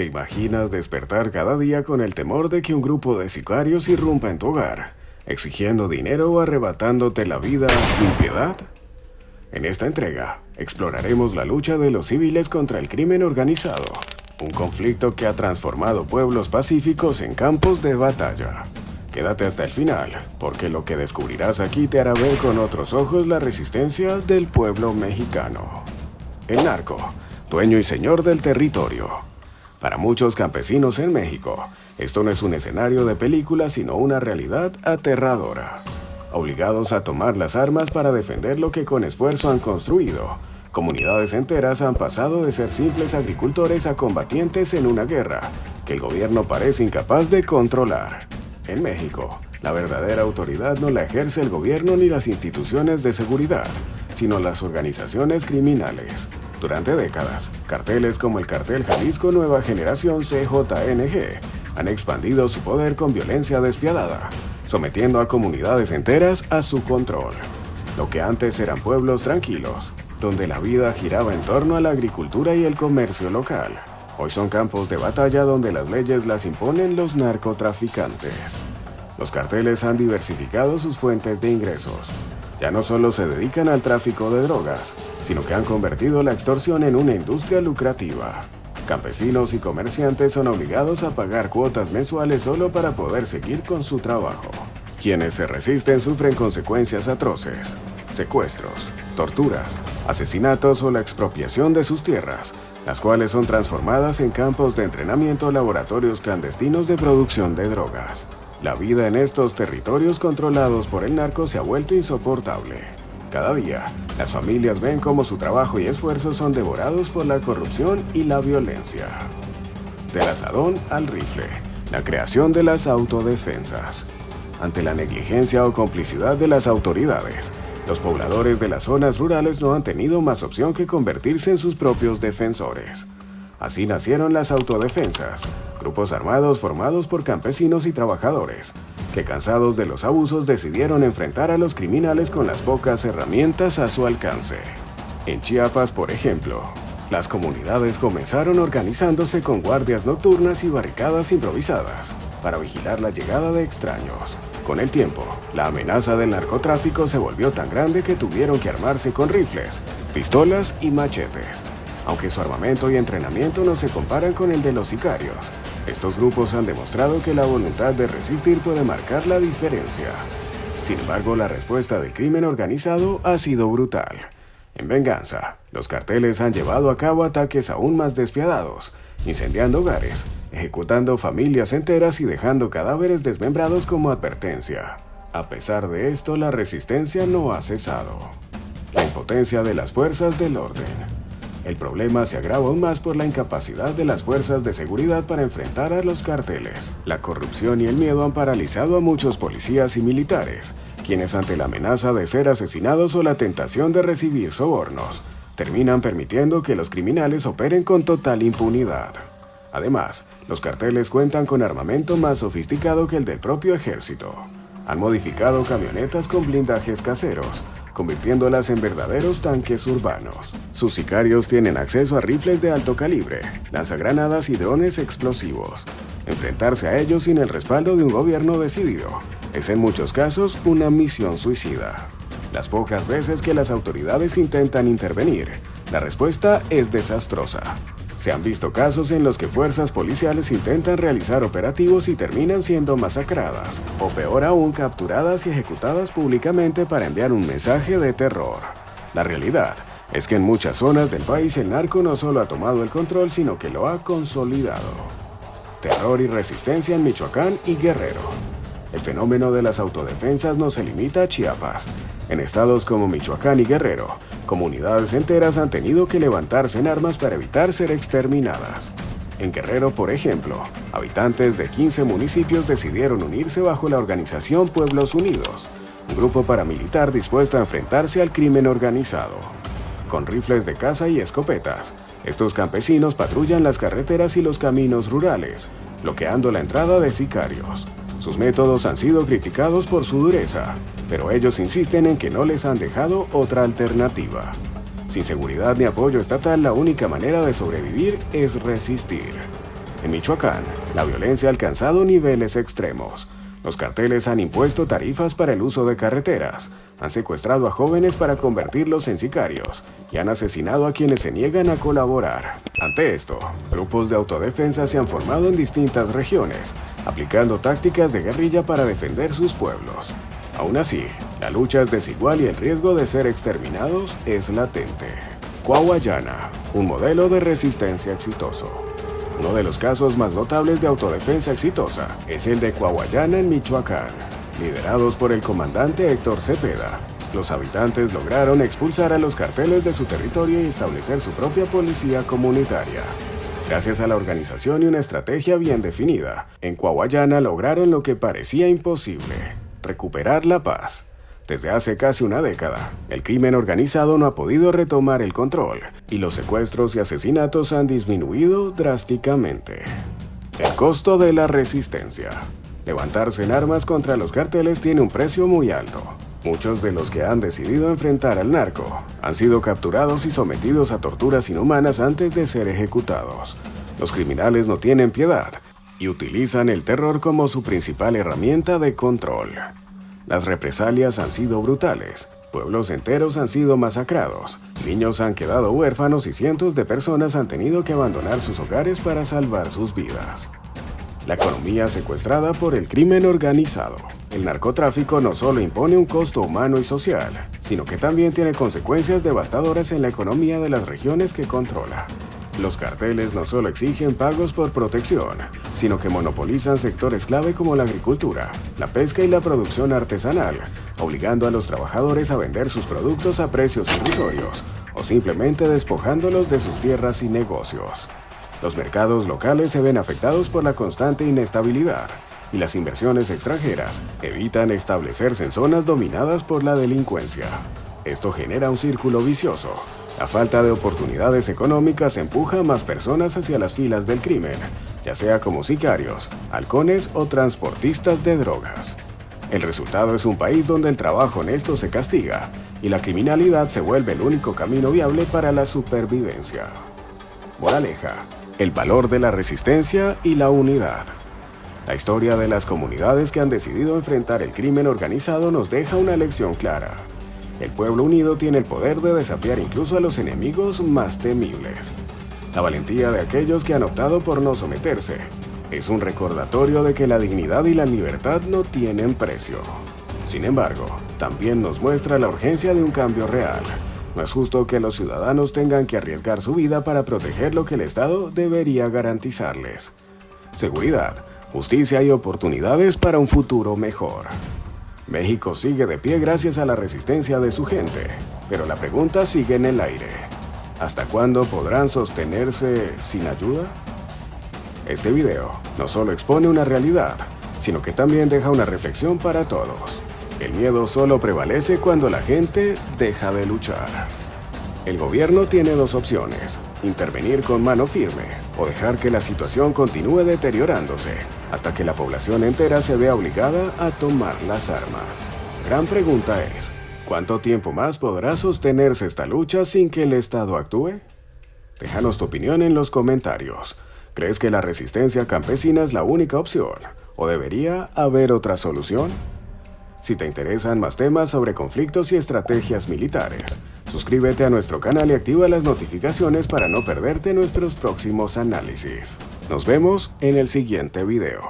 ¿Te imaginas despertar cada día con el temor de que un grupo de sicarios irrumpa en tu hogar, exigiendo dinero o arrebatándote la vida sin piedad? En esta entrega, exploraremos la lucha de los civiles contra el crimen organizado, un conflicto que ha transformado pueblos pacíficos en campos de batalla. Quédate hasta el final, porque lo que descubrirás aquí te hará ver con otros ojos la resistencia del pueblo mexicano. El narco, dueño y señor del territorio. Para muchos campesinos en México, esto no es un escenario de película, sino una realidad aterradora. Obligados a tomar las armas para defender lo que con esfuerzo han construido, comunidades enteras han pasado de ser simples agricultores a combatientes en una guerra que el gobierno parece incapaz de controlar. En México, la verdadera autoridad no la ejerce el gobierno ni las instituciones de seguridad, sino las organizaciones criminales. Durante décadas, carteles como el Cartel Jalisco Nueva Generación CJNG han expandido su poder con violencia despiadada, sometiendo a comunidades enteras a su control. Lo que antes eran pueblos tranquilos, donde la vida giraba en torno a la agricultura y el comercio local, hoy son campos de batalla donde las leyes las imponen los narcotraficantes. Los carteles han diversificado sus fuentes de ingresos. Ya no solo se dedican al tráfico de drogas, sino que han convertido la extorsión en una industria lucrativa. Campesinos y comerciantes son obligados a pagar cuotas mensuales solo para poder seguir con su trabajo. Quienes se resisten sufren consecuencias atroces: secuestros, torturas, asesinatos o la expropiación de sus tierras, las cuales son transformadas en campos de entrenamiento o laboratorios clandestinos de producción de drogas. La vida en estos territorios controlados por el narco se ha vuelto insoportable. Cada día, las familias ven cómo su trabajo y esfuerzo son devorados por la corrupción y la violencia. Del asadón al rifle, la creación de las autodefensas. Ante la negligencia o complicidad de las autoridades, los pobladores de las zonas rurales no han tenido más opción que convertirse en sus propios defensores. Así nacieron las autodefensas, grupos armados formados por campesinos y trabajadores, que cansados de los abusos decidieron enfrentar a los criminales con las pocas herramientas a su alcance. En Chiapas, por ejemplo, las comunidades comenzaron organizándose con guardias nocturnas y barricadas improvisadas para vigilar la llegada de extraños. Con el tiempo, la amenaza del narcotráfico se volvió tan grande que tuvieron que armarse con rifles, pistolas y machetes. Aunque su armamento y entrenamiento no se comparan con el de los sicarios, estos grupos han demostrado que la voluntad de resistir puede marcar la diferencia. Sin embargo, la respuesta del crimen organizado ha sido brutal. En venganza, los carteles han llevado a cabo ataques aún más despiadados, incendiando hogares, ejecutando familias enteras y dejando cadáveres desmembrados como advertencia. A pesar de esto, la resistencia no ha cesado. La impotencia de las fuerzas del orden. El problema se agrava aún más por la incapacidad de las fuerzas de seguridad para enfrentar a los carteles. La corrupción y el miedo han paralizado a muchos policías y militares, quienes ante la amenaza de ser asesinados o la tentación de recibir sobornos, terminan permitiendo que los criminales operen con total impunidad. Además, los carteles cuentan con armamento más sofisticado que el del propio ejército. Han modificado camionetas con blindajes caseros, convirtiéndolas en verdaderos tanques urbanos. Sus sicarios tienen acceso a rifles de alto calibre, lanzagranadas y drones explosivos. Enfrentarse a ellos sin el respaldo de un gobierno decidido es en muchos casos una misión suicida. Las pocas veces que las autoridades intentan intervenir, la respuesta es desastrosa. Se han visto casos en los que fuerzas policiales intentan realizar operativos y terminan siendo masacradas, o peor aún, capturadas y ejecutadas públicamente para enviar un mensaje de terror. La realidad es que en muchas zonas del país el narco no solo ha tomado el control, sino que lo ha consolidado. Terror y resistencia en Michoacán y Guerrero. El fenómeno de las autodefensas no se limita a Chiapas. En estados como Michoacán y Guerrero, comunidades enteras han tenido que levantarse en armas para evitar ser exterminadas. En Guerrero, por ejemplo, habitantes de 15 municipios decidieron unirse bajo la organización Pueblos Unidos, un grupo paramilitar dispuesto a enfrentarse al crimen organizado. Con rifles de caza y escopetas, estos campesinos patrullan las carreteras y los caminos rurales, bloqueando la entrada de sicarios. Sus métodos han sido criticados por su dureza, pero ellos insisten en que no les han dejado otra alternativa. Sin seguridad ni apoyo estatal, la única manera de sobrevivir es resistir. En Michoacán, la violencia ha alcanzado niveles extremos. Los carteles han impuesto tarifas para el uso de carreteras, han secuestrado a jóvenes para convertirlos en sicarios y han asesinado a quienes se niegan a colaborar. Ante esto, grupos de autodefensa se han formado en distintas regiones, aplicando tácticas de guerrilla para defender sus pueblos. Aún así, la lucha es desigual y el riesgo de ser exterminados es latente. Cuauhayana, un modelo de resistencia exitoso. Uno de los casos más notables de autodefensa exitosa es el de Cuauhayana en Michoacán. Liderados por el comandante Héctor Cepeda, los habitantes lograron expulsar a los carteles de su territorio y establecer su propia policía comunitaria. Gracias a la organización y una estrategia bien definida, en Cuauhayana lograron lo que parecía imposible: recuperar la paz. Desde hace casi una década, el crimen organizado no ha podido retomar el control y los secuestros y asesinatos han disminuido drásticamente. El costo de la resistencia. Levantarse en armas contra los carteles tiene un precio muy alto. Muchos de los que han decidido enfrentar al narco han sido capturados y sometidos a torturas inhumanas antes de ser ejecutados. Los criminales no tienen piedad y utilizan el terror como su principal herramienta de control. Las represalias han sido brutales, pueblos enteros han sido masacrados, niños han quedado huérfanos y cientos de personas han tenido que abandonar sus hogares para salvar sus vidas. La economía secuestrada por el crimen organizado. El narcotráfico no solo impone un costo humano y social, sino que también tiene consecuencias devastadoras en la economía de las regiones que controla. Los carteles no solo exigen pagos por protección, sino que monopolizan sectores clave como la agricultura, la pesca y la producción artesanal, obligando a los trabajadores a vender sus productos a precios irrisorios o simplemente despojándolos de sus tierras y negocios. Los mercados locales se ven afectados por la constante inestabilidad y las inversiones extranjeras evitan establecerse en zonas dominadas por la delincuencia. Esto genera un círculo vicioso. La falta de oportunidades económicas empuja a más personas hacia las filas del crimen, ya sea como sicarios, halcones o transportistas de drogas. El resultado es un país donde el trabajo honesto se castiga y la criminalidad se vuelve el único camino viable para la supervivencia. Moraleja: el valor de la resistencia y la unidad. La historia de las comunidades que han decidido enfrentar el crimen organizado nos deja una lección clara. El pueblo unido tiene el poder de desafiar incluso a los enemigos más temibles. La valentía de aquellos que han optado por no someterse es un recordatorio de que la dignidad y la libertad no tienen precio. Sin embargo, también nos muestra la urgencia de un cambio real. No es justo que los ciudadanos tengan que arriesgar su vida para proteger lo que el Estado debería garantizarles: seguridad, justicia y oportunidades para un futuro mejor. México sigue de pie gracias a la resistencia de su gente, pero la pregunta sigue en el aire: ¿hasta cuándo podrán sostenerse sin ayuda? Este video no solo expone una realidad, sino que también deja una reflexión para todos. El miedo solo prevalece cuando la gente deja de luchar. El gobierno tiene dos opciones: intervenir con mano firme o dejar que la situación continúe deteriorándose hasta que la población entera se vea obligada a tomar las armas. Gran pregunta es: ¿cuánto tiempo más podrá sostenerse esta lucha sin que el Estado actúe? Déjanos tu opinión en los comentarios. ¿Crees que la resistencia campesina es la única opción o debería haber otra solución? Si te interesan más temas sobre conflictos y estrategias militares, suscríbete a nuestro canal y activa las notificaciones para no perderte nuestros próximos análisis. Nos vemos en el siguiente video.